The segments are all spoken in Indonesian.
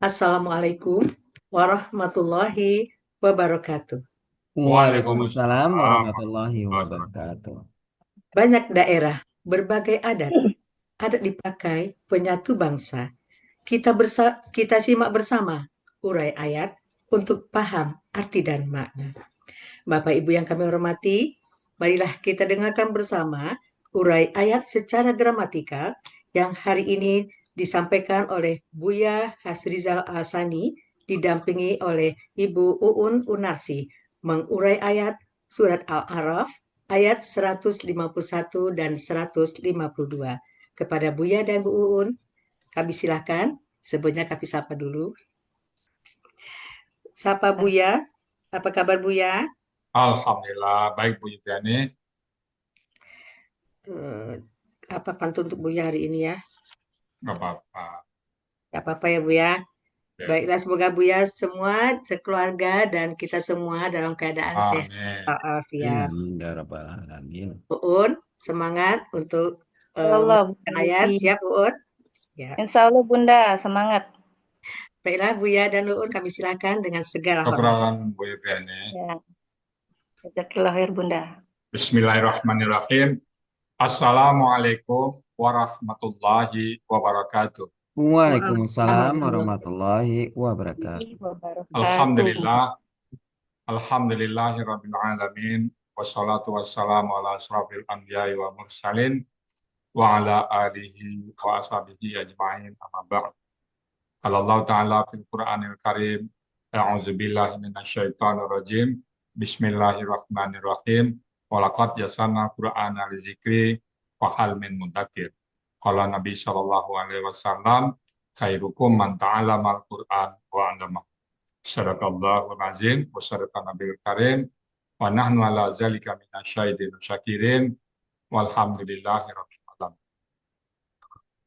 Assalamualaikum warahmatullahi wabarakatuh. Waalaikumsalam Waalaikumsalam warahmatullahi warahmatullahi wabarakatuh. wabarakatuh. Banyak daerah, berbagai adat. Adat dipakai penyatu bangsa. Kita simak bersama urai ayat untuk paham arti dan makna. Bapak Ibu yang kami hormati, marilah kita dengarkan bersama urai ayat secara gramatikal yang hari ini disampaikan oleh Buya Hasrizal Asani didampingi oleh Ibu Uun Unarsi mengurai ayat surat Al-A'raf ayat 151 dan 152. Kepada Buya dan Bu Uun, kami silahkan. Sebelumnya kami sapa dulu. Sapa Buya, apa kabar Buya? Alhamdulillah, baik Bu Yudiani. Eh, apa pantun untuk Buya hari ini ya? Nggak apa-apa. Gak apa-apa ya Bu ya. Ya. Baiklah semoga Buya semua sekeluarga dan kita semua dalam keadaan sehat Amin. walafiat. Amin ya rabbal alamin. Uun, semangat untuk Allah, Bu mendengarkan ayat. Yudi. Siap Uun? Ya. Insya Allah Bunda, semangat. Baiklah Buya dan Uun kami silakan dengan segala hormat. Syukran Bu Yudiani. Ya, jazakillah khair Bunda. Bismillahirrahmanirrahim. Assalamualaikum warahmatullahi wabarakatuh. Waalaikumsalam Waalaikumsalam. warahmatullahi wabarakatuh. Wabarakatuh. Alhamdulillah, alhamdulillahirabbil alamin. Wassalatu wassalamu ala asrafil anbiya'i wa mursalin wa ala alihi wa ashabihi ajma'in amma ba'd. Allah Ta'ala fil Qur'anil Karim. A'udzubillahi minasyaitonir rajim. Bismillahirrahmanirrahim. Walaqad yasanna Qur'ana lizikri wa hal min mudzakir. Qala Nabi sallallahu alaihi wasallam, khairukum man ta'allamal Qur'an wa 'allama. Sadaqallahul azim wa sadaqa Nabil Karim wa nahnu ala zalika minasyahidin syakirin walhamdulillahi rabbil alamin.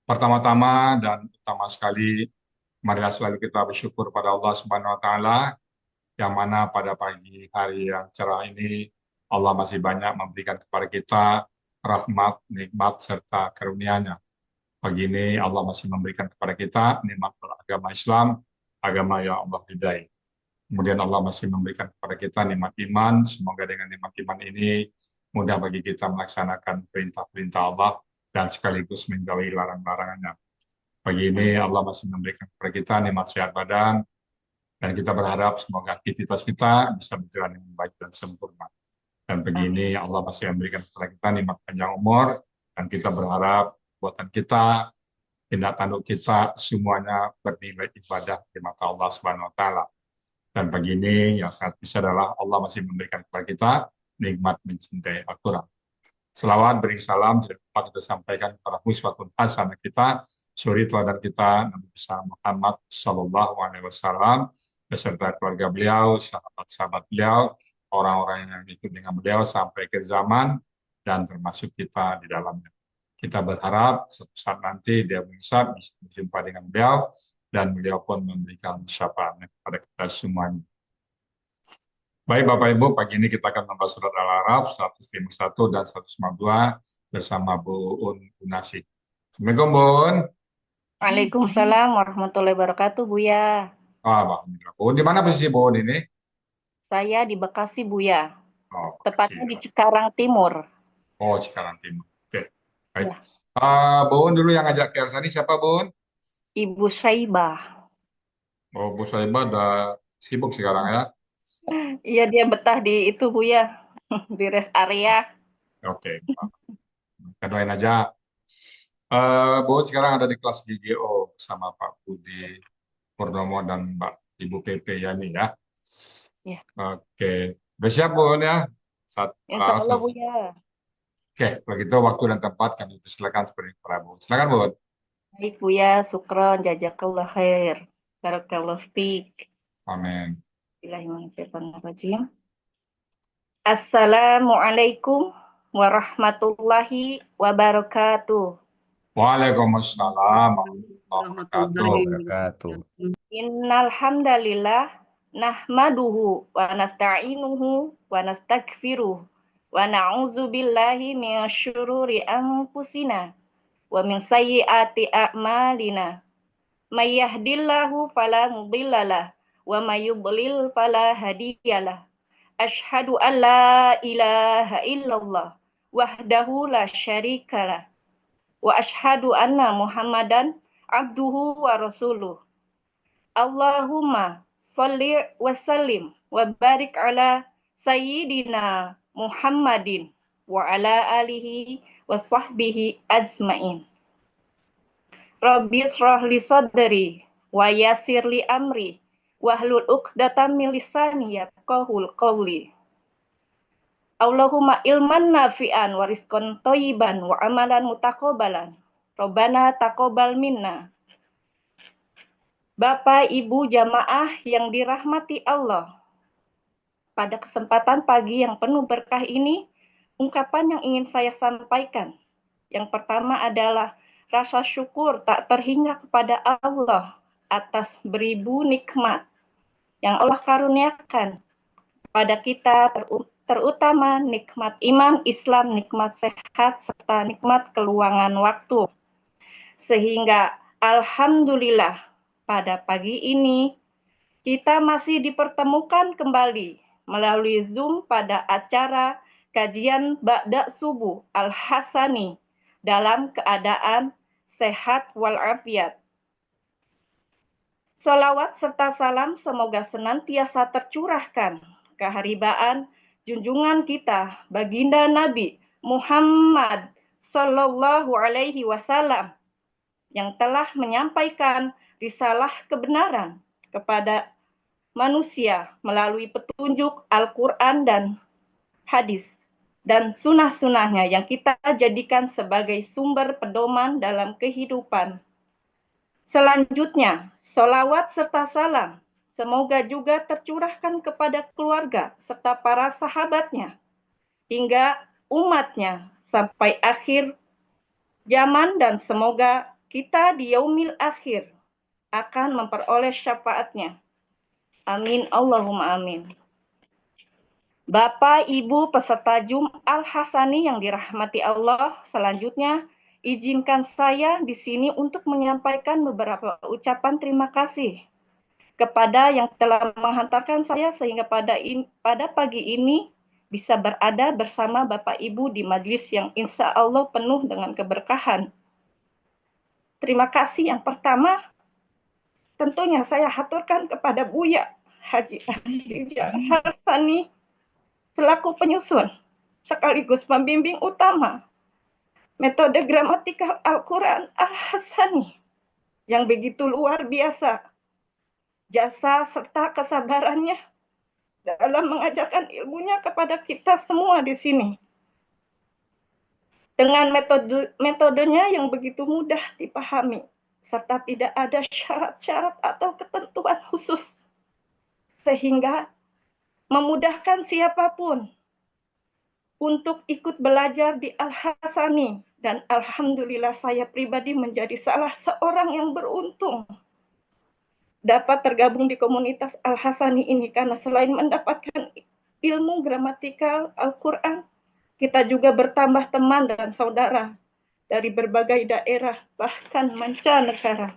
Pertama-tama dan utama sekali, marilah selalu kita bersyukur pada Allah Subhanahu wa taala yang mana pada pagi hari yang cerah ini Allah masih banyak memberikan kepada kita rahmat, nikmat serta karunia-Nya. Pagi ini Allah masih memberikan kepada kita nikmat beragama Islam, agama yang Allah ridai. Kemudian Allah masih memberikan kepada kita nikmat iman. Semoga dengan nikmat iman ini mudah bagi kita melaksanakan perintah-perintah Allah dan sekaligus menjauhi larang-larangannya. Pagi ini Allah masih memberikan kepada kita nikmat sehat badan, dan kita berharap semoga aktivitas kita bisa berjalan dengan baik dan sempurna. Dan begini Allah masih memberikan kepada kita nikmat panjang umur, dan kita berharap buatan kita, tindak tanduk kita semuanya bernilai ibadah di mata Allah Subhanahu wa taala. Dan pagi ini yang sangat bisa adalah Allah masih memberikan kepada kita nikmat mencintai Al-Quran. Selawat beri salam tidak lupa kita sampaikan kepada uswatun hasanah kita, suri teladan kita Nabi besar Muhammad Sallallahu Alaihi Wasallam beserta keluarga beliau, sahabat-sahabat beliau, orang-orang yang ikut dengan beliau sampai ke zaman dan termasuk kita di dalamnya. Kita berharap suatu saat nanti dia bisa berjumpa dengan beliau dan beliau pun memberikan syafaatnya kepada kita semuanya. Baik Bapak Ibu, pagi ini kita akan membahas surat Al-A'raf 151 dan 152 bersama Bu Un Unasi. Assalamualaikum Bu Un. Waalaikumsalam warahmatullahi wabarakatuh Buya. Alhamdulillah. Bu Un, di mana posisi Bu Un ini? Saya di Bekasi Buya, Oh, tepatnya di Bekasi. Cikarang Timur. Oh, Cikarang Timur. Oke, baik. Ya. Bu Un dulu yang ngajak ke sini siapa Bu Un? Ibu Syaibah. Oh, Bu Saibah udah sibuk sekarang ya. Iya dia betah di itu Buya, di rest area. Oke, kita doain aja. Bu Un sekarang ada di kelas GGO sama Pak Budi Purnomo dan Mbak Ibu PP Yani ya. Ya. Oke, udah siap Bu Un ya? Insya Allah Buya. Oke, kalau gitu waktu dan tempat kami persilakan seperti Prabu. Silakan Bu Un. Baik Buya, syukron, jazakallah khair. Barakallah fiik. Amin. Bismillahirrahmanirrahim. Assalamualaikum warahmatullahi wabarakatuh. Waalaikumsalam warahmatullahi wabarakatuh. Warahmatullahi wabarakatuh. Innal hamdalillah nahmaduhu wa nasta'inuhu wa nastaghfiruh wa na'udzu billahi min syururi anfusina wa min sayyiati a'malina. May yahdillahu fala mudhillalah wa may yudlil fala hadiyalah. Asyhadu an la ilaha illallah wahdahu la syarikalah wa asyhadu anna Muhammadan abduhu wa rasuluh. Allahumma shalli wa sallim wa barik ala sayyidina Muhammadin wa ala alihi wa sahbihi ajmain. Rabbi shrah li sadri wa yassir li amri wahlul 'uqdatam min lisani yafqahul qawli. Allahumma ilman nafi'an wa rizqan thayyiban wa amalan mutaqabbalan. Rabbana taqabbal minna. Bapak, Ibu jamaah yang dirahmati Allah, pada kesempatan pagi yang penuh berkah ini, ungkapan yang ingin saya sampaikan. Yang pertama adalah rasa syukur tak terhingga kepada Allah atas beribu nikmat yang Allah karuniakan pada kita, terutama nikmat iman, Islam, nikmat sehat, serta nikmat keluangan waktu. Sehingga alhamdulillah pada pagi ini kita masih dipertemukan kembali melalui Zoom pada acara kajian Ba'da Subuh Al-Hasani dalam keadaan sehat walafiat. Salawat serta salam semoga senantiasa tercurahkan keharibaan junjungan kita baginda Nabi Muhammad Sallallahu Alaihi Wasallam yang telah menyampaikan risalah kebenaran kepada manusia melalui petunjuk Al-Quran dan hadis dan sunah-sunahnya yang kita jadikan sebagai sumber pedoman dalam kehidupan. Selanjutnya, sholawat serta salam semoga juga tercurahkan kepada keluarga serta para sahabatnya hingga umatnya sampai akhir zaman, dan semoga kita di yaumil akhir akan memperoleh syafaatnya. Amin Allahumma amin. Bapak, Ibu peserta Zoom Al-Hasani yang dirahmati Allah, selanjutnya izinkan saya di sini untuk menyampaikan beberapa ucapan terima kasih kepada yang telah menghantarkan saya sehingga pada pagi ini bisa berada bersama Bapak Ibu di majelis yang insya Allah penuh dengan keberkahan. Terima kasih yang pertama tentunya saya haturkan kepada Buya Haji Ahmad Hasani selaku penyusun sekaligus pembimbing utama metode gramatikal Al-Quran Al-Hasani yang begitu luar biasa jasa serta kesabarannya dalam mengajarkan ilmunya kepada kita semua di sini. Dengan metodenya yang begitu mudah dipahami serta tidak ada syarat-syarat atau ketentuan khusus sehingga memudahkan siapapun untuk ikut belajar di Al-Hasani, dan alhamdulillah saya pribadi menjadi salah seorang yang beruntung dapat tergabung di komunitas Al-Hasani ini karena selain mendapatkan ilmu gramatikal Al-Quran, kita juga bertambah teman dan saudara dari berbagai daerah bahkan mancanegara.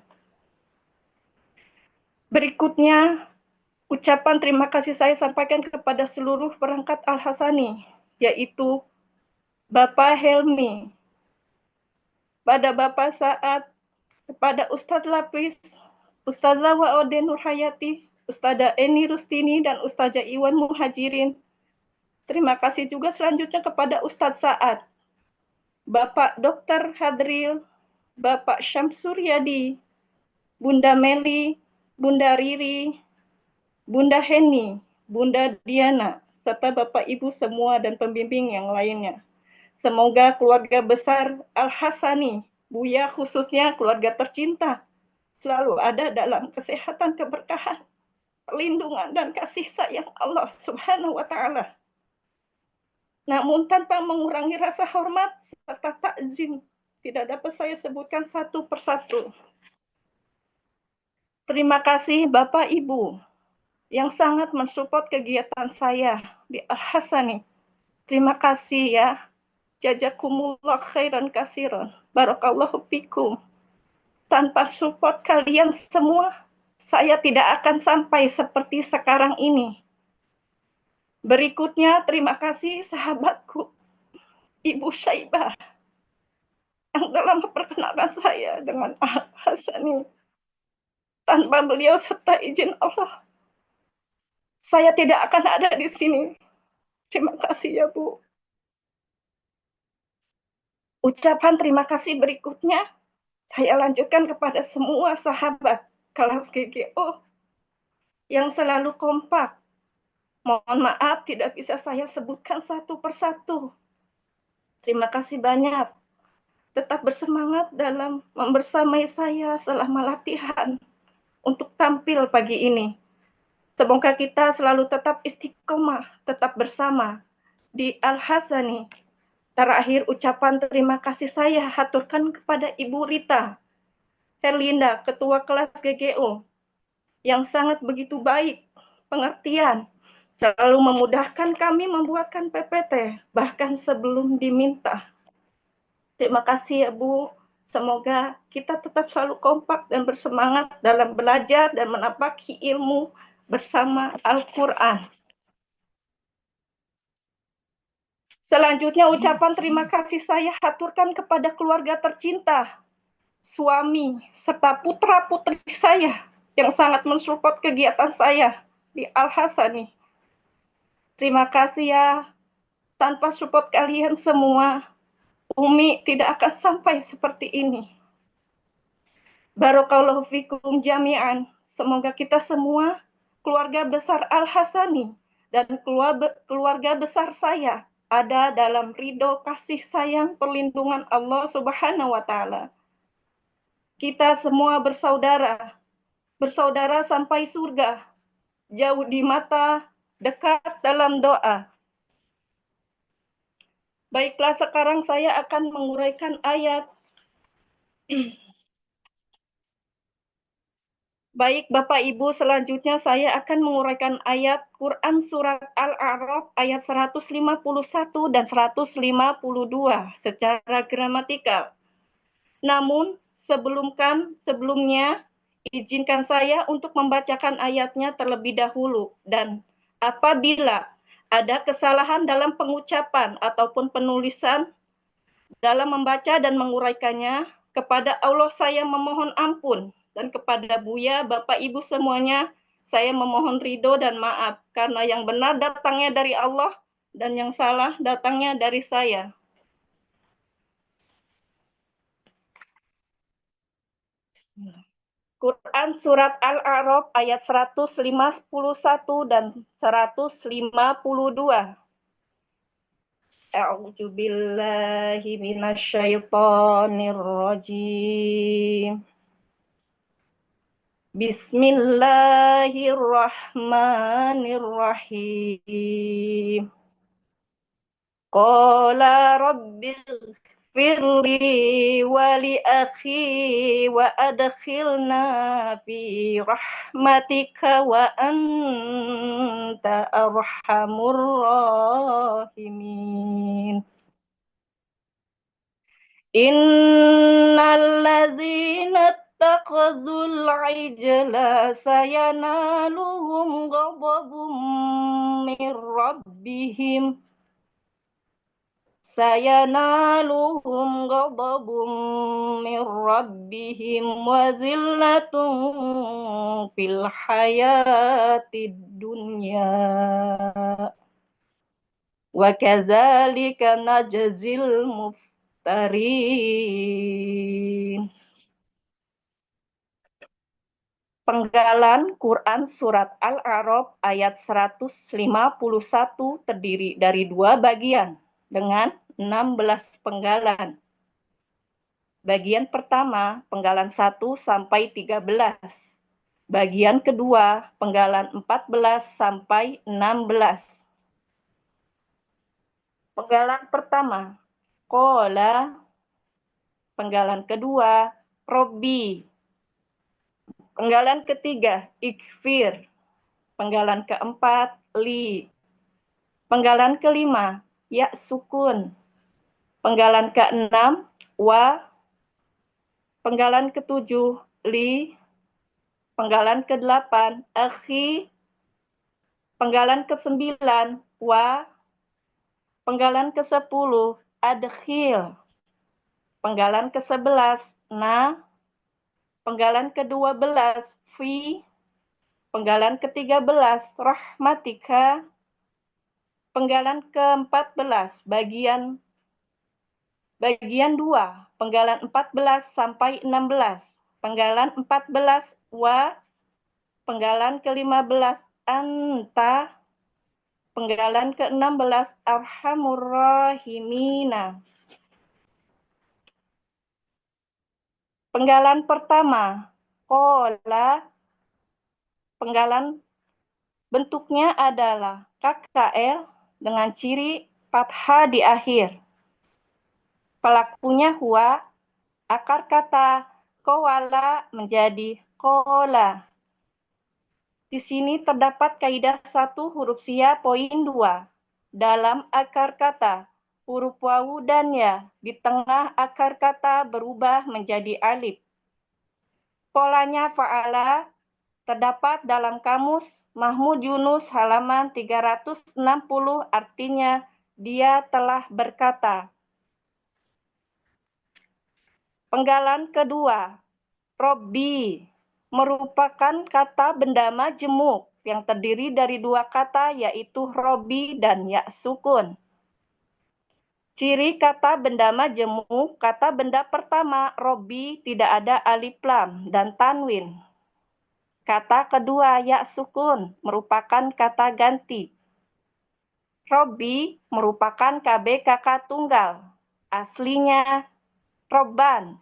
Berikutnya ucapan terima kasih saya sampaikan kepada seluruh perangkat Al-Hasani, yaitu Bapak Helmi, pada Bapak Saad, kepada Ustadz Lapis, Ustazah Wa'ode Nurhayati, Ustazah Eni Rustini, dan Ustazah Iwan Muhajirin. Terima kasih juga selanjutnya kepada Ustadz Saad, Bapak Dr. Hadril, Bapak Syamsuryadi, Bunda Meli, Bunda Riri, Bunda Heni, Bunda Diana, serta Bapak Ibu semua dan pembimbing yang lainnya. Semoga keluarga besar Al-Hasani, Buya khususnya keluarga tercinta, selalu ada dalam kesehatan, keberkahan, perlindungan, dan kasih sayang Allah Subhanahu wa Ta'ala. Namun tanpa mengurangi rasa hormat serta takzim, tidak dapat saya sebutkan satu persatu. Terima kasih Bapak Ibu yang sangat mensupport kegiatan saya di Al-Hasani. Terima kasih ya. Jazakumullah khairan kasiran. Barakallahu fikum. Tanpa support kalian semua, saya tidak akan sampai seperti sekarang ini. Berikutnya, terima kasih sahabatku, Ibu Syaibah, yang telah memperkenalkan saya dengan Al-Hasani. Tanpa beliau serta izin Allah, saya tidak akan ada di sini. Terima kasih ya, Bu. Ucapan terima kasih berikutnya, saya lanjutkan kepada semua sahabat kelas GGO yang selalu kompak. Mohon maaf tidak bisa saya sebutkan satu persatu. Terima kasih banyak. Tetap bersemangat dalam membersamai saya selama latihan untuk tampil pagi ini. Semoga kita selalu tetap istiqomah, tetap bersama di Al-Hasani. Terakhir ucapan terima kasih saya haturkan kepada Ibu Rita Herlinda, Ketua Kelas GGO, yang sangat begitu baik, pengertian, selalu memudahkan kami membuatkan PPT, bahkan sebelum diminta. Terima kasih ya Bu, semoga kita tetap selalu kompak dan bersemangat dalam belajar dan menapaki ilmu bersama Al-Quran. Selanjutnya ucapan terima kasih saya haturkan kepada keluarga tercinta, suami, serta putra-putri saya yang sangat mensupport kegiatan saya di Al-Hasani. Terima kasih ya, tanpa support kalian semua, Umi tidak akan sampai seperti ini. Barakallahu fikum jami'an. Semoga kita semua, keluarga besar Al-Hasani, dan keluarga besar saya, ada dalam ridho kasih sayang perlindungan Allah Subhanahu wa Ta'ala. Kita semua bersaudara sampai surga, jauh di mata, dekat dalam doa. Baiklah, sekarang saya akan menguraikan ayat. Baik Bapak Ibu, selanjutnya saya akan menguraikan ayat Quran Surat Al-A'raf ayat 151 dan 152 secara gramatikal. Namun, sebelumnya, izinkan saya untuk membacakan ayatnya terlebih dahulu. Dan apabila ada kesalahan dalam pengucapan ataupun penulisan dalam membaca dan menguraikannya, kepada Allah saya memohon ampun. Dan kepada Buya, Bapak Ibu semuanya, saya memohon ridho dan maaf. Karena yang benar datangnya dari Allah dan yang salah datangnya dari saya. Quran Surat Al-A'raf ayat 151 dan 152. A'udzu billahi minasyaitonir rajim. Bismillahirrahmanirrahim. Qala rabbighfirli wa li akhi wa adkhilna fi rahmatika wa anta arhamur rahimin. Innal ladzina ittakhadhul ijla sayanaluhum ghadabun min rabbihim wa zillatun fil hayatid dunya wa kadzalika najzil muftarin. Penggalan Quran Surat Al-A'raf ayat 151 terdiri dari 2 bagian dengan 16 penggalan. Bagian pertama, penggalan 1 sampai 13. Bagian kedua, penggalan 14 sampai 16. Penggalan pertama, Qala. Penggalan kedua, Robbi. Penggalan ketiga, Ikfir. Penggalan keempat, Li. Penggalan kelima, Ya sukun. Penggalan keenam, Wa. Penggalan ke-7, li. Penggalan ke-8, akhi. Penggalan ke-9, wa. Penggalan ke-10, adkhil. Penggalan ke-11, na. Penggalan ke-12, fi. Penggalan ke-13, rahmatika. Penggalan ke-14, bagian 2, penggalan 14 sampai 16. Penggalan 14, wa. Penggalan ke-15, anta. Penggalan ke-16, arhamur rahimina. Penggalan pertama, qala. Penggalan bentuknya adalah KKL dengan ciri fathah di akhir. Pelakunya huwa, akar kata qawala menjadi qola. Di sini terdapat kaidah 1 huruf sia poin 2. Dalam akar kata, huruf wawu dan ya di tengah akar kata berubah menjadi alif. Polanya fa'ala terdapat dalam kamus Mahmud Yunus halaman 360, artinya dia telah berkata. Penggalan kedua, Robbi merupakan kata benda majemuk yang terdiri dari 2 kata yaitu Robbi dan ya sukun. Ciri kata benda majemuk, kata benda pertama Robbi tidak ada alif lam dan tanwin. Kata kedua ya sukun merupakan kata ganti. Robbi merupakan KB kakak tunggal. Aslinya Robban.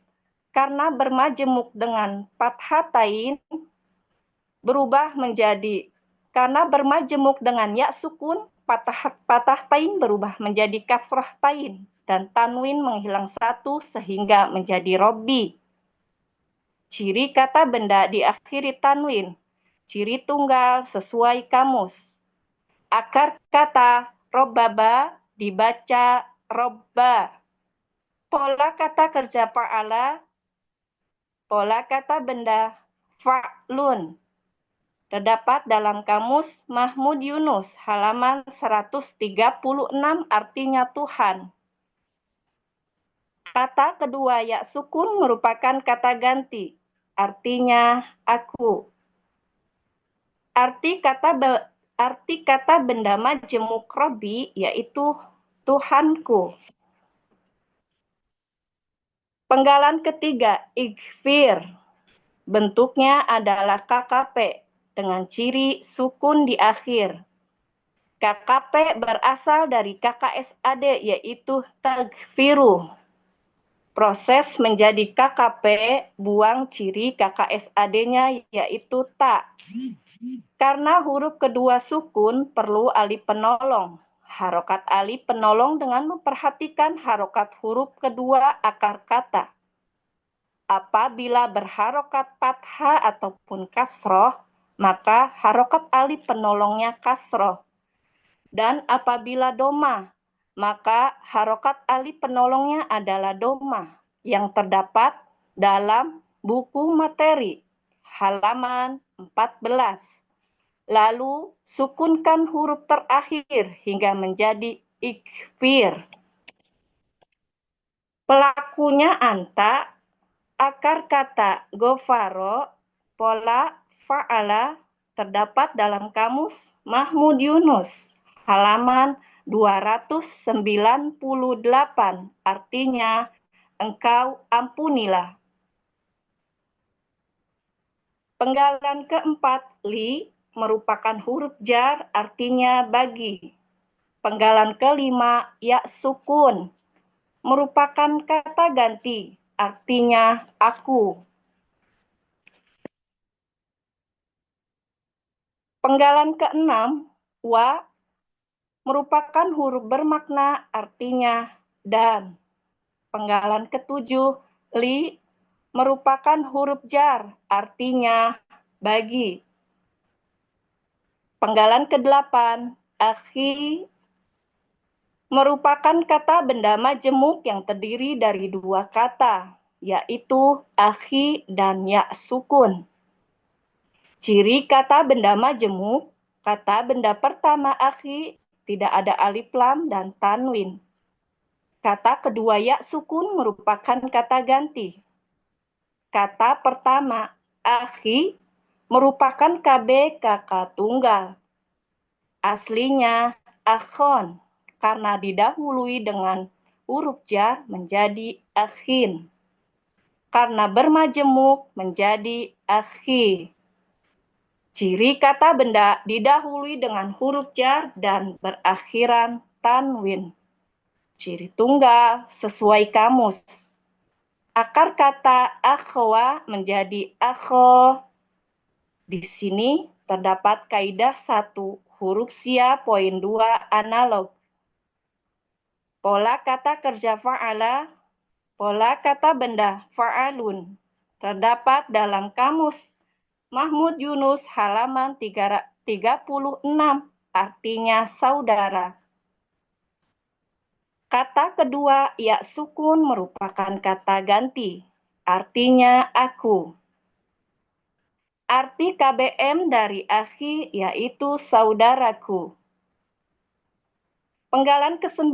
Karena bermajemuk dengan fathatain berubah menjadi, karena bermajemuk dengan ya sukun, fathatain berubah menjadi kasrah tain dan tanwin menghilang 1 sehingga menjadi Robbi. Ciri kata benda diakhiri tanwin, ciri tunggal sesuai kamus. Akar kata robbaba dibaca robba. Pola kata kerja fa'ala, pola kata benda fa'lun. Terdapat dalam kamus Mahmud Yunus halaman 136, artinya Tuhan. Kata kedua ya sukun merupakan kata ganti, artinya aku. Arti kata benda majemuk Robbi yaitu Tuhanku. Penggalan ketiga, ighfir. Bentuknya adalah KKP dengan ciri sukun di akhir. KKP berasal dari KKSAD yaitu taghfiru. Proses menjadi KKP buang ciri KKSAD-nya yaitu ta. Karena huruf kedua sukun perlu alif penolong. Harokat alif penolong dengan memperhatikan harokat huruf kedua akar kata. Apabila berharokat fathah ataupun kasroh, maka harokat alif penolongnya kasroh. Dan apabila doma, maka harokat alif penolongnya adalah doma yang terdapat dalam buku materi halaman 14. Lalu sukunkan huruf terakhir hingga menjadi ighfir. Pelakunya anta, akar kata gofaro, pola fa'ala terdapat dalam kamus Mahmud Yunus halaman 298, artinya engkau ampunilah. Penggalan keempat, li, merupakan huruf jar, artinya bagi. Penggalan kelima, ya sukun, merupakan kata ganti, artinya aku. Penggalan keenam, wa, merupakan huruf bermakna, artinya dan. Penggalan ketujuh, li, merupakan huruf jar, artinya bagi. Penggalan ke-8, akhi, merupakan kata benda majemuk yang terdiri dari 2 kata. yaitu akhi dan ya sukun. Ciri kata benda majemuk, kata benda pertama akhi, tidak ada alif lam dan tanwin. Kata kedua ya sukun merupakan kata ganti. Kata pertama akhi merupakan KB kakak tunggal. Aslinya akhon, karena didahului dengan huruf jar menjadi akhin. Karena bermajemuk menjadi akhi. Ciri kata benda didahului dengan huruf jar dan berakhiran tanwin. Ciri tunggal sesuai kamus. Akar kata akhwa menjadi akho. Di sini terdapat kaidah 1 huruf sia poin 2 analog. Pola kata kerja fa'ala, pola kata benda fa'alun terdapat dalam kamus Mahmud Yunus halaman 36, artinya saudara. Kata kedua, ya sukun merupakan kata ganti, artinya aku. Arti KBM dari akhi yaitu saudaraku. Penggalan ke-9,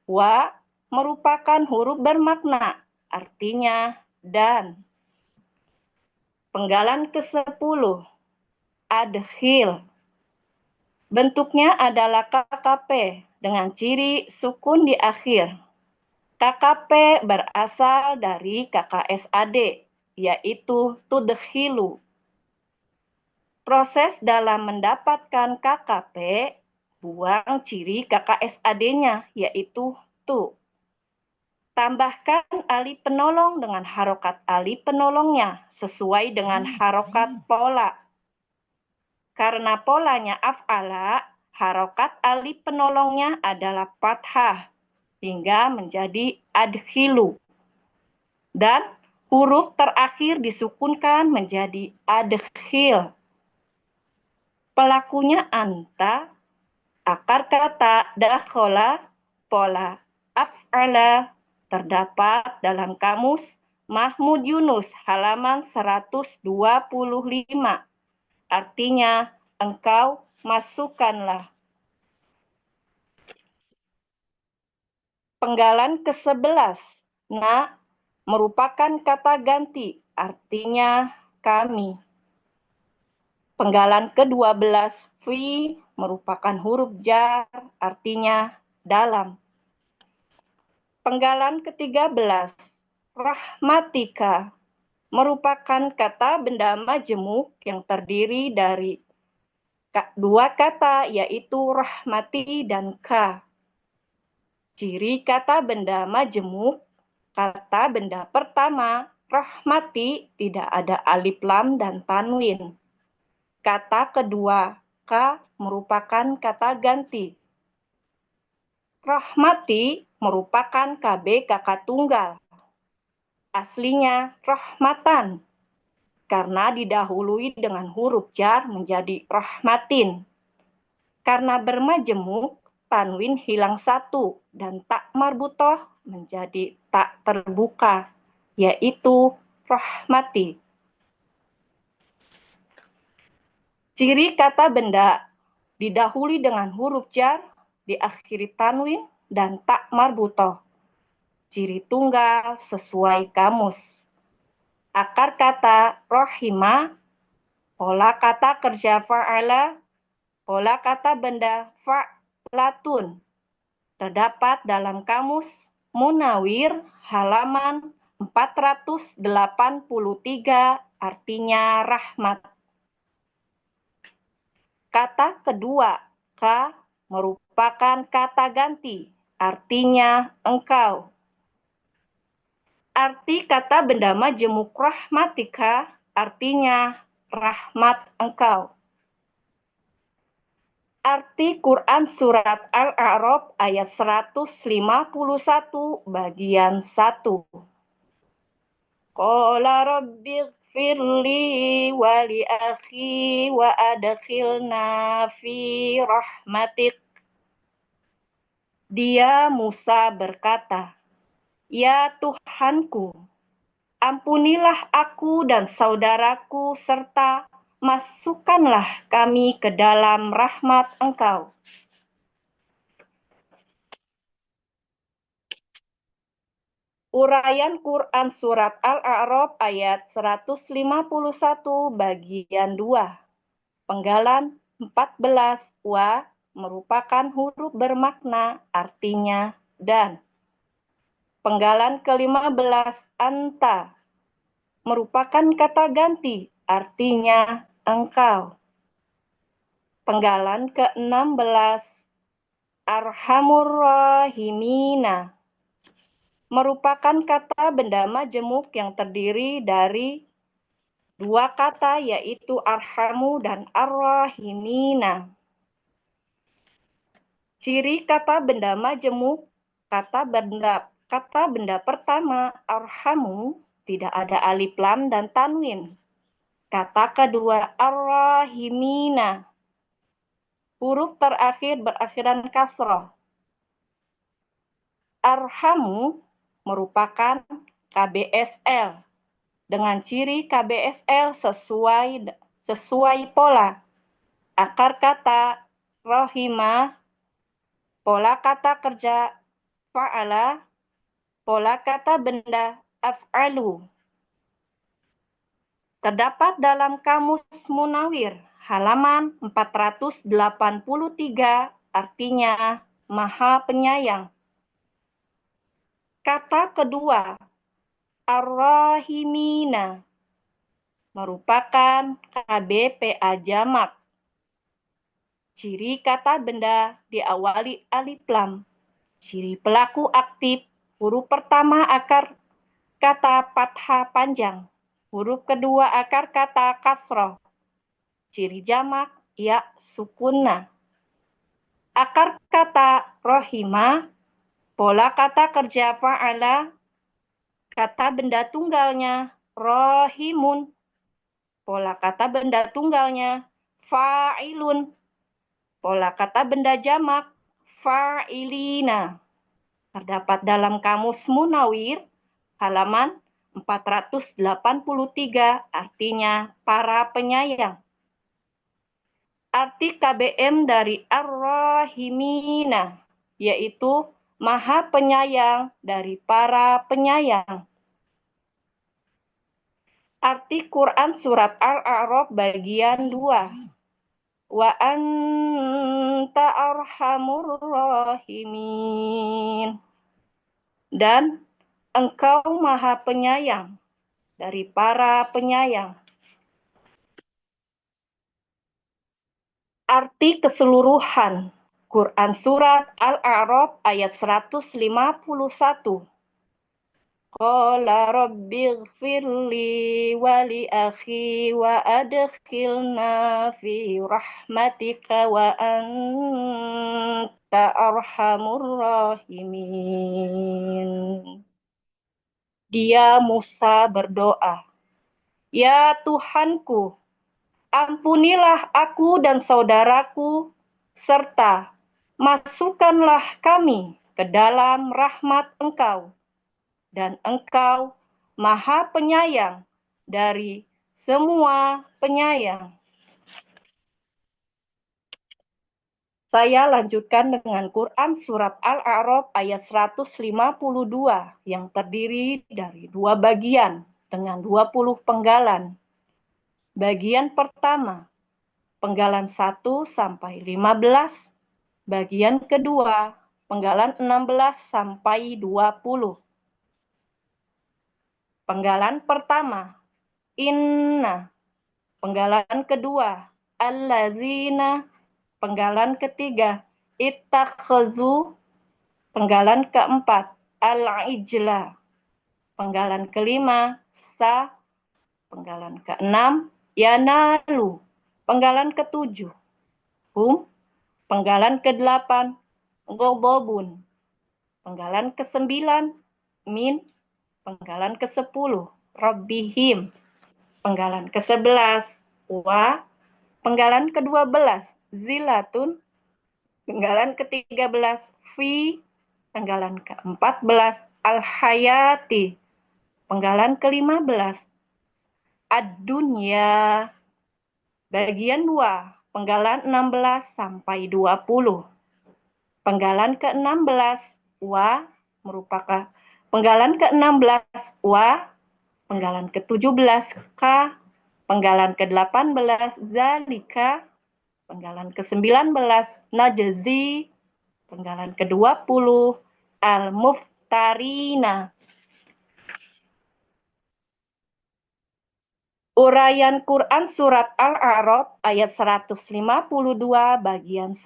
wa merupakan huruf bermakna, artinya dan. Penggalan ke-10, adkhil. Bentuknya adalah KKP dengan ciri sukun di akhir. KKP berasal dari KKSAD, yaitu tudkhilu. Proses dalam mendapatkan KKP, buang ciri KKSAD-nya, yaitu tu. Tambahkan alif penolong dengan harokat alif penolongnya sesuai dengan harokat pola. Karena polanya af'ala, harokat alif penolongnya adalah fathah hingga menjadi adkhilu. Dan huruf terakhir disukunkan menjadi adkhil. Pelakunya anta, akar kata dakhola, pola af'ala, terdapat dalam kamus Mahmud Yunus halaman 125. Artinya, engkau masukkanlah. Penggalan ke-11, na merupakan kata ganti, artinya kami. Penggalan ke-12, fi merupakan huruf jar, artinya dalam. Penggalan ke-13, rahmatika merupakan kata benda majemuk yang terdiri dari 2 kata yaitu rahmati dan ka. Ciri kata benda majemuk, kata benda pertama rahmati tidak ada alif lam dan tanwin. Kata kedua ka merupakan kata ganti. Rahmati merupakan KB kakak tunggal. Aslinya rahmatan, karena didahului dengan huruf jar menjadi rahmatin. Karena bermajemuk, tanwin hilang 1 dan tak marbutoh menjadi tak terbuka, yaitu rahmati. Ciri kata benda didahului dengan huruf jar, diakhiri tanwin, dan tak marbutoh. Ciri tunggal sesuai kamus. Akar kata rohima, pola kata kerja fa'ala, pola kata benda fa'latun. Terdapat dalam kamus Munawir halaman 483, artinya rahmat. Kata kedua, ka merupakan kata ganti, artinya engkau. Arti kata benda majemuk rahmatika, artinya rahmat engkau. Arti Quran Surat Al-A'raf ayat 151 bagian 1. Qala rabbighfirli wa li akhi wa adkhilna fi rahmatik. Dia Musa berkata, ya Tuhanku, Ampunilah aku dan saudaraku serta masukkanlah kami ke dalam rahmat Engkau. Uraian Quran Surat Al-A'raf ayat 151 bagian 2. Penggalan 14 wa merupakan huruf bermakna artinya dan. Penggalan ke-15 anta merupakan kata ganti artinya engkau. Penggalan ke-16 arhamur rahimina merupakan kata benda majemuk yang terdiri dari dua kata yaitu arhamu dan arrahimina. Ciri kata benda majemuk, kata benda pertama arhamu tidak ada alif lam dan tanwin. Kata kedua arrahimina, huruf terakhir berakhiran kasroh. Arhamu merupakan KBSL dengan ciri KBSL sesuai pola. Akar kata rohimah, pola kata kerja fa'ala, pola kata benda af'alu. Terdapat dalam Kamus Munawir halaman 483, artinya Maha Penyayang. Kata kedua, ar-rahimina, merupakan KBPA jamak. Ciri kata benda diawali alif lam. Ciri pelaku aktif, huruf pertama akar kata fathah panjang. Huruf kedua akar kata kasroh. Ciri jamak, ya sukunna. Akar kata rohima, pola kata kerja fa'ala, kata benda tunggalnya rohimun, pola kata benda tunggalnya fa'ilun, pola kata benda jamak fa'ilina. Terdapat dalam Kamus Munawir halaman 483, artinya para penyayang. Arti KBM dari ar-rahimina, yaitu Maha Penyayang dari para penyayang. Arti Quran Surat Al-A'raf bagian 2. Wa anta arhamur rahimin. Dan engkau Maha Penyayang dari para penyayang. Arti keseluruhan Quran Surat Al-A'raf ayat 151. Qala rabbighfirli wa li akhi wa adkhilna fi rahmatika wa anta arhamur rahimin. Dia Musa berdoa, ya Tuhanku, ampunilah aku dan saudaraku, serta masukkanlah kami ke dalam rahmat Engkau, dan Engkau Maha Penyayang dari semua penyayang. Saya lanjutkan dengan Quran Surat Al-A'raf ayat 152 yang terdiri dari dua bagian dengan 20 penggalan. Bagian pertama, penggalan 1 sampai 15. Bagian kedua, penggalan 16 sampai 20. Penggalan pertama, inna. Penggalan kedua, allazina. Penggalan ketiga, ittakhazu. Penggalan keempat, al-ijla. Penggalan kelima, sa. Penggalan keenam, yanalu. Penggalan ketujuh, hum. Penggalan ke-8, ghadabun. Penggalan ke-9, min. Penggalan ke-10, rabbihim. Penggalan ke-11, wa. Penggalan ke-12, zilatun. Penggalan ke-13, fi. Penggalan ke-14, al-hayati. Penggalan ke-15. Ad-dunya. Bagian 2. Penggalan 16 sampai 20. Penggalan ke-16 wa merupakan penggalan ke-16 wa, penggalan ke-17 ka, penggalan ke-18 zalika, penggalan ke-19 najzi, penggalan ke-20 al-muftarina. Uraian Quran Surat Al-A'raf ayat 152 bagian 1.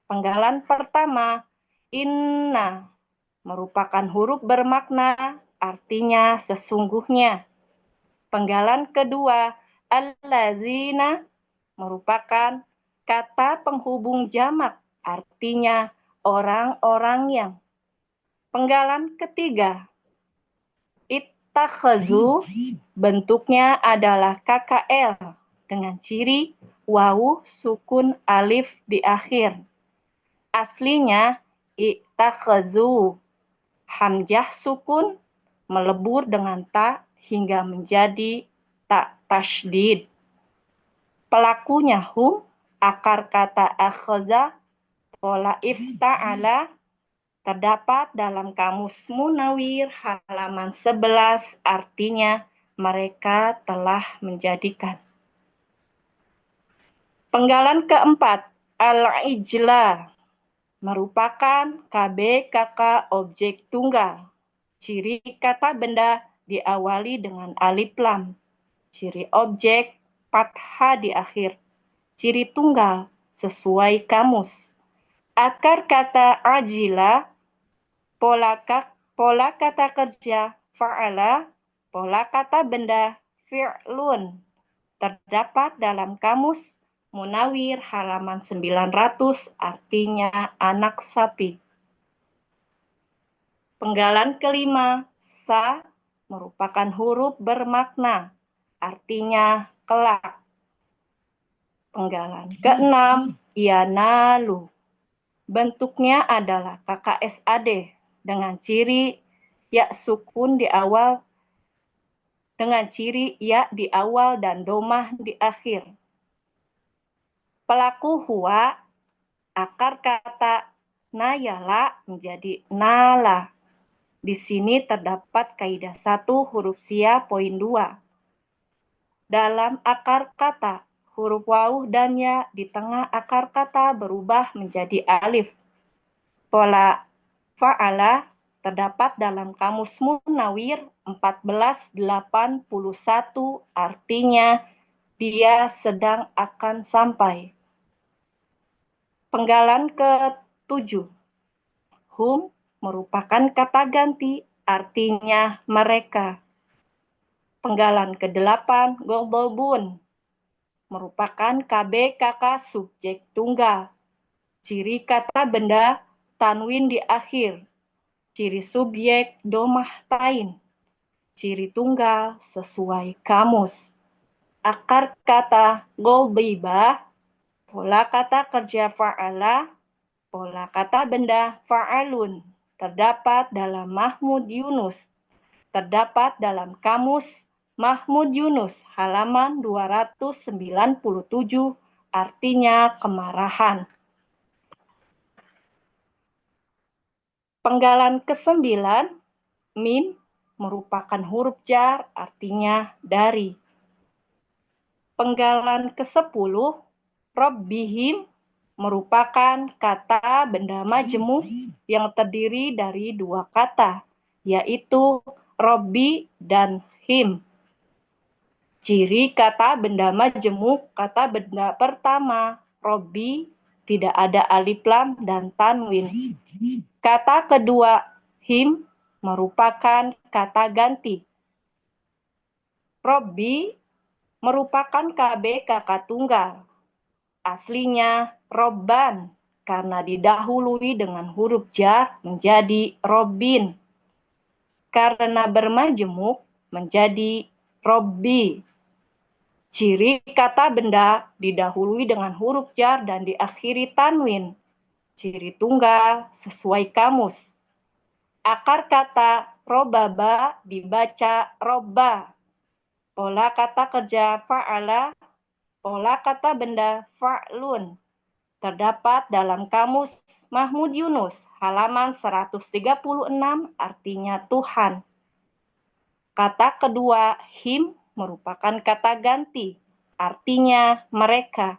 Penggalan pertama, inna, merupakan huruf bermakna, artinya sesungguhnya. Penggalan kedua, allazina, merupakan kata penghubung jamak, artinya orang-orang yang. Penggalan ketiga, ittakhadhu, bentuknya adalah KKL dengan ciri wawu sukun alif di akhir. Aslinya ittakhadhu, hamzah sukun melebur dengan ta hingga menjadi ta tasydid. Pelakunya hum, akar kata akhadha, pola ifta'ala, terdapat dalam Kamus Munawir halaman 11, artinya mereka telah menjadikan. Penggalan keempat, al-ijla, merupakan KBKK objek tunggal. Ciri kata benda diawali dengan alif lam. Ciri objek fathah di akhir. Ciri tunggal sesuai kamus. Akar kata ajila, pola kata kerja fa'ala, pola kata benda fi'lun. Terdapat dalam Kamus Munawir halaman 900, artinya anak sapi. Penggalan kelima, sa, merupakan huruf bermakna, artinya kelak. Penggalan keenam, yanalu, bentuknya adalah KKSAD dengan ciri ya sukun di awal, dengan ciri ya di awal dan domah di akhir. Pelaku huwa, akar kata nayala menjadi nala. Di sini terdapat kaidah 1 huruf sia poin 2. Dalam akar kata, huruf wawu dan ya di tengah akar kata berubah menjadi alif. Pola fa'ala terdapat dalam Kamus Munawir 1481, artinya dia sedang akan sampai. Penggalan ke-7, hum merupakan kata ganti, artinya mereka. Penggalan ke-8, gobobun, merupakan KBKK subjek tunggal. Ciri kata benda, tanwin di akhir. Ciri subjek, domah tain. Ciri tunggal, sesuai kamus. Akar kata golbibah, pola kata kerja fa'ala, pola kata benda fa'alun. Terdapat dalam Mahmud Yunus. Terdapat dalam Kamus Mahmud Yunus halaman 297, artinya kemarahan. Penggalan ke-9, min, merupakan huruf jar, artinya dari. Penggalan ke-10, robbihim, merupakan kata benda majemuk yang terdiri dari 2 kata, yaitu robbi dan him. Ciri kata benda majemuk, kata benda pertama, robbi, tidak ada alif lam dan tanwin. Kata kedua, him, merupakan kata ganti. Robbi merupakan KBKK tunggal. Aslinya robban, karena didahului dengan huruf jar menjadi robbin. Karena bermajemuk menjadi robbi. Ciri kata benda didahului dengan huruf jar dan diakhiri tanwin. Ciri tunggal sesuai kamus. Akar kata Robaba dibaca roba. Pola kata kerja fa'ala, pola kata benda fa'lun. Terdapat dalam kamus Mahmud Yunus, halaman 136, artinya Tuhan. Kata kedua, him, merupakan kata ganti, artinya mereka.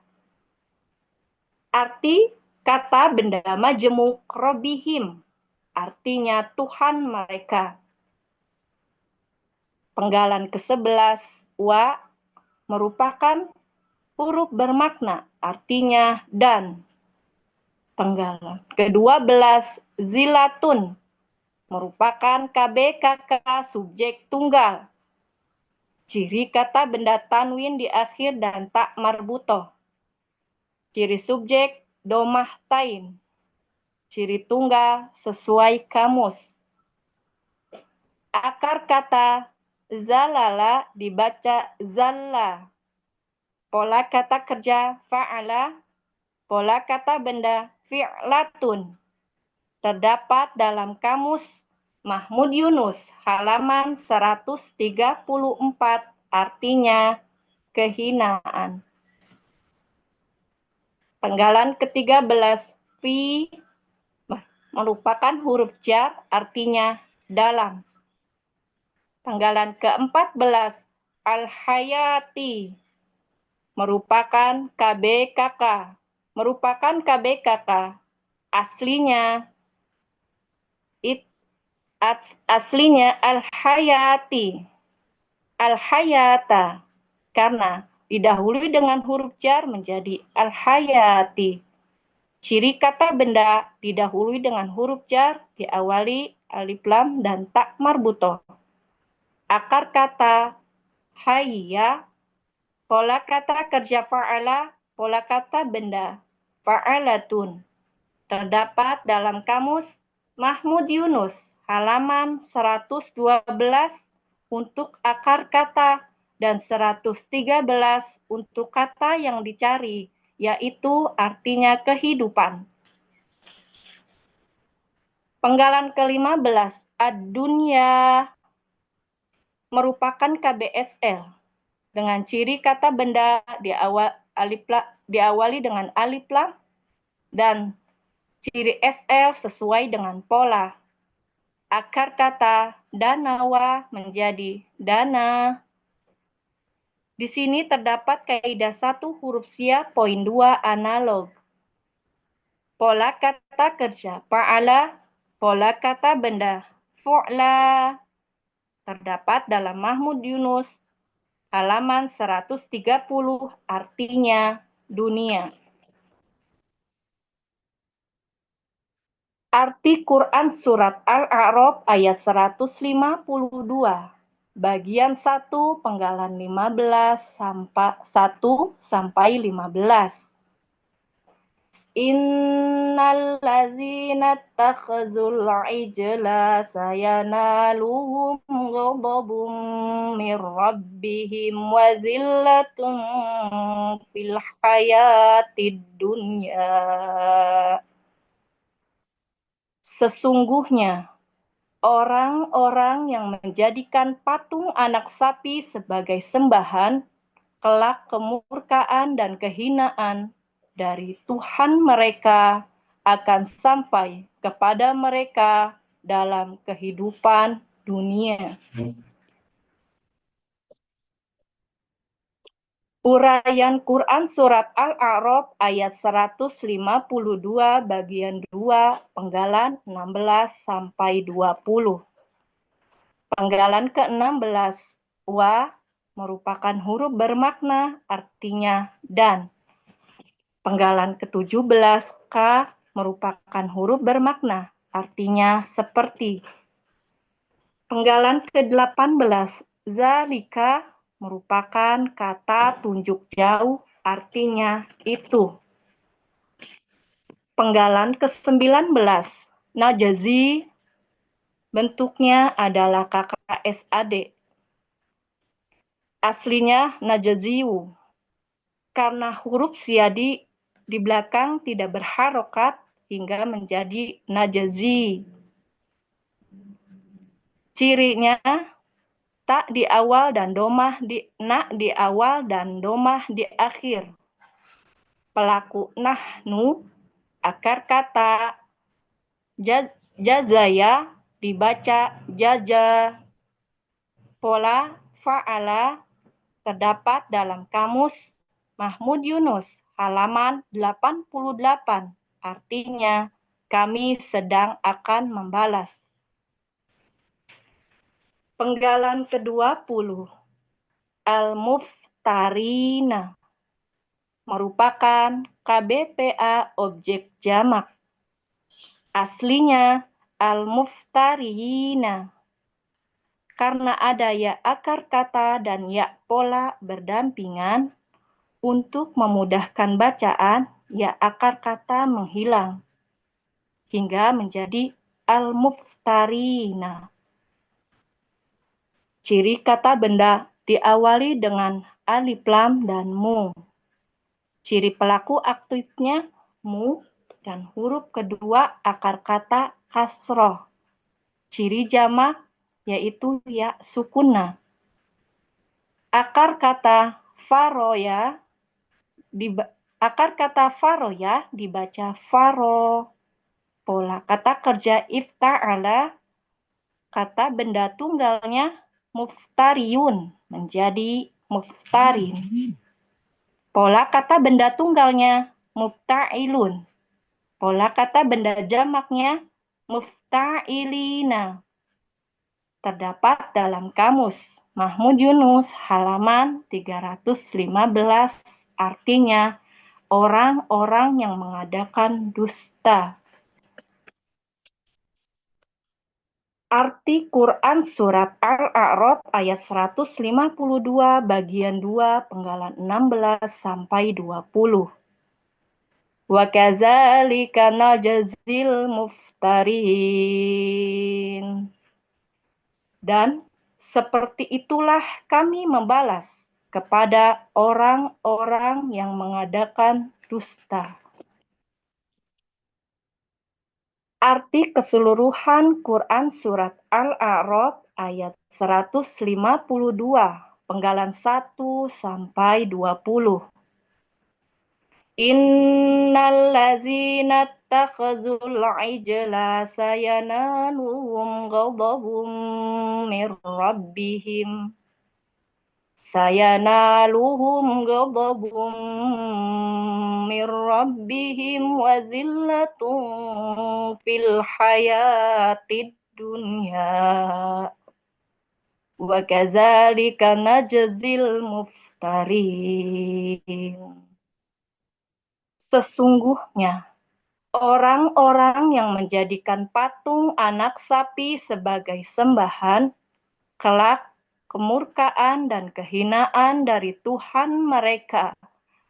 Arti kata benda majemuk robihim, artinya Tuhan mereka. Penggalan ke-11, wa, merupakan huruf bermakna, artinya dan. Penggalan ke-12, zilatun, merupakan KBKK subjek tunggal. Ciri kata benda tanwin di akhir dan tak marbutoh. Ciri subjek domah tain. Ciri tunggal sesuai kamus. Akar kata zalala dibaca zalla. Pola kata kerja fa'ala. Pola kata benda fi'latun. Terdapat dalam kamus Mahmud Yunus, halaman 134, artinya kehinaan. Penggalan ke-13, fi, merupakan huruf jar, artinya dalam. Penggalan ke-14, al-hayati, merupakan KBKK. Aslinya al-hayati, al-hayata, karena didahului dengan huruf jar menjadi al-hayati. Ciri kata benda didahului dengan huruf jar, diawali alif lam dan tak marbutoh. Akar kata hayya, pola kata kerja fa'ala, pola kata benda fa'alatun. Terdapat dalam kamus Mahmud Yunus, halaman 112 untuk akar kata dan 113 untuk kata yang dicari, yaitu artinya kehidupan. Penggalan ke-15, ad-dunya, merupakan KBSL dengan ciri kata benda diawali dengan alif lam dan ciri SL sesuai dengan pola. Akar kata danawa menjadi dana. Di sini terdapat kaidah 1 huruf sia, poin 2 analog. Pola kata kerja fa'ala, pola kata benda fu'la. Terdapat dalam Mahmud Yunus, halaman 130, artinya dunia. Arti Quran Surat Al-A'raf ayat 152, bagian 1, penggalan 15 sampai 15. Innal ladzina takhazul ijla sayanaluhum ghadabun mir rabbihim wa zillatun fil hayatid dunya. Sesungguhnya orang-orang yang menjadikan patung anak sapi sebagai sembahan, kelak kemurkaan dan kehinaan dari Tuhan mereka akan sampai kepada mereka dalam kehidupan dunia. Uraian Quran Surat Al-A'raf ayat 152 bagian 2 penggalan 16 sampai 20. Penggalan ke-16, wa, merupakan huruf bermakna, artinya dan. Penggalan ke-17, ka, merupakan huruf bermakna, artinya seperti. Penggalan ke-18, zalika, merupakan kata tunjuk jauh, artinya itu. Penggalan ke-19, najazi, bentuknya adalah KKSAD. Aslinya najaziu. Karena huruf siadi di belakang tidak berharokat hingga menjadi najazi. Cirinya tak di awal dan domah di awal dan domah di akhir. Pelaku nahnu, akar kata jazaya dibaca jaja. Pola fa'ala terdapat dalam kamus Mahmud Yunus halaman 88. Artinya, kami sedang akan membalas. Penggalan ke-20. Al-Muftarina merupakan KBPA objek jamak. Aslinya al-muftarina. Karena ada ya akar kata dan ya pola berdampingan, untuk memudahkan bacaan, ya akar kata menghilang hingga menjadi al-muftarina. Ciri kata benda diawali dengan alif lam dan mu. Ciri pelaku aktifnya mu dan huruf kedua akar kata kasroh. Ciri jamak yaitu ya sukuna. Akar kata faroya dibaca faro. Pola kata kerja ifta'ala, kata benda tunggalnya muftariun menjadi muftarin. Pola kata benda tunggalnya mufta'ilun. Pola kata benda jamaknya mufta'ilina. Terdapat dalam kamus Mahmud Yunus halaman 315, artinya orang-orang yang mengadakan dusta. Arti Quran Surat Al-A'raf ayat 152 bagian 2 penggalan 16 sampai 20. Wa kadzalika najzil muftarin. Dan seperti itulah kami membalas kepada orang-orang yang mengadakan dusta. Arti keseluruhan Quran Surat Al-A'raf ayat 152, penggalan 1 sampai 20. Innal ladzina takhazul ijla sayanaluhum ghadabum mir rabbihim. Sayanaluhum ghadabum mir rabbihim wa zillatun fil hayatid dunya wa kadzalika najzil muftarin. Sesungguhnya orang-orang yang menjadikan patung anak sapi sebagai sembahan, kelak kemurkaan dan kehinaan dari Tuhan mereka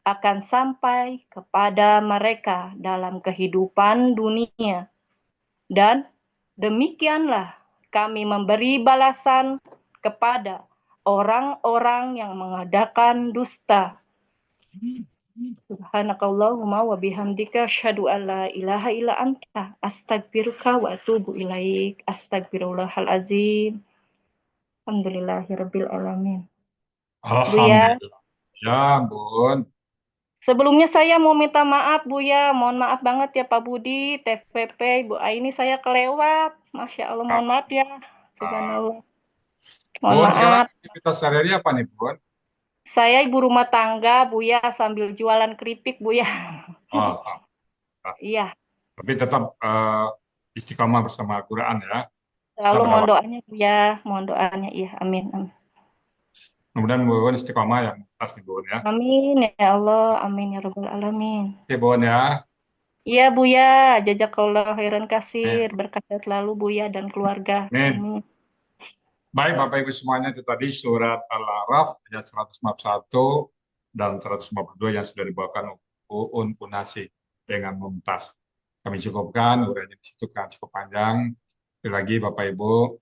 akan sampai kepada mereka dalam kehidupan dunia. Dan demikianlah kami memberi balasan kepada orang-orang yang mengadakan dusta. Subhanakallahumma wa bihamdika asyhadu an la ilaha illa anta astaghfiruka wa atubu ilaik. Astagfirullahal azim. Alhamdulillahirabbil alamin. Alhamdulillah. Ya, Bun. Sebelumnya saya mau minta maaf, Bu ya. Mohon maaf banget ya Pak Budi, TVP, Ibu Aini saya kelewat. Masya Allah, mohon maaf ya. Subhanallah. Mohon Bun, sekarang maaf. aktivitas sehari-hari apa nih, Bun? Saya ibu rumah tangga, Bu ya, sambil jualan keripik, Bu ya. Oh, Iya, tapi tetap istiqomah bersama Al-Quran ya. selalu Kita mohon berdoa. doanya, Bu ya. Mohon doanya, iya. Amin, amin. Mudah-mudahan Bun istiqomah yang atas nih, Bun ya. Amin ya Allah, amin ya Rabbal alamin. Oke, Bun ya. Iya Bu ya, jazakallah khairan kasir, berkah selalu Bu ya dan keluarga. Amin. Amin. Baik, Bapak Ibu semuanya, itu tadi surat Al-A'raf ayat 151 dan 152 yang sudah dibawakan Unasi dengan Mumtaz. Kami cukupkan, uraian di situ kan cukup panjang. Sekali lagi Bapak Ibu,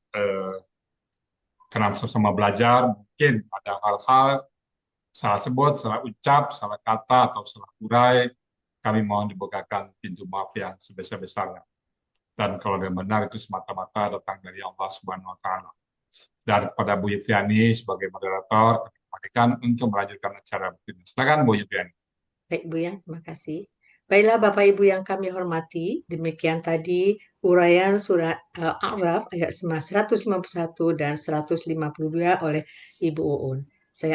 karena sama belajar, mungkin ada hal-hal salah sebut, salah ucap, salah kata, atau salah urai, kami mohon dibukakan pintu maaf yang sebesar-besarnya. dan kalau yang benar itu semata-mata datang dari Allah Subhanahu wa taala. Dan kepada Bu Yufyani sebagai moderator, kami kembalikan untuk melanjutkan acara begini. Silakan Bu Yufyani. Baik Bu ya, terima kasih. Baiklah Bapak Ibu yang kami hormati, demikian tadi uraian surat Al-A'raf ayat 151 dan 152 oleh Ibu Uun.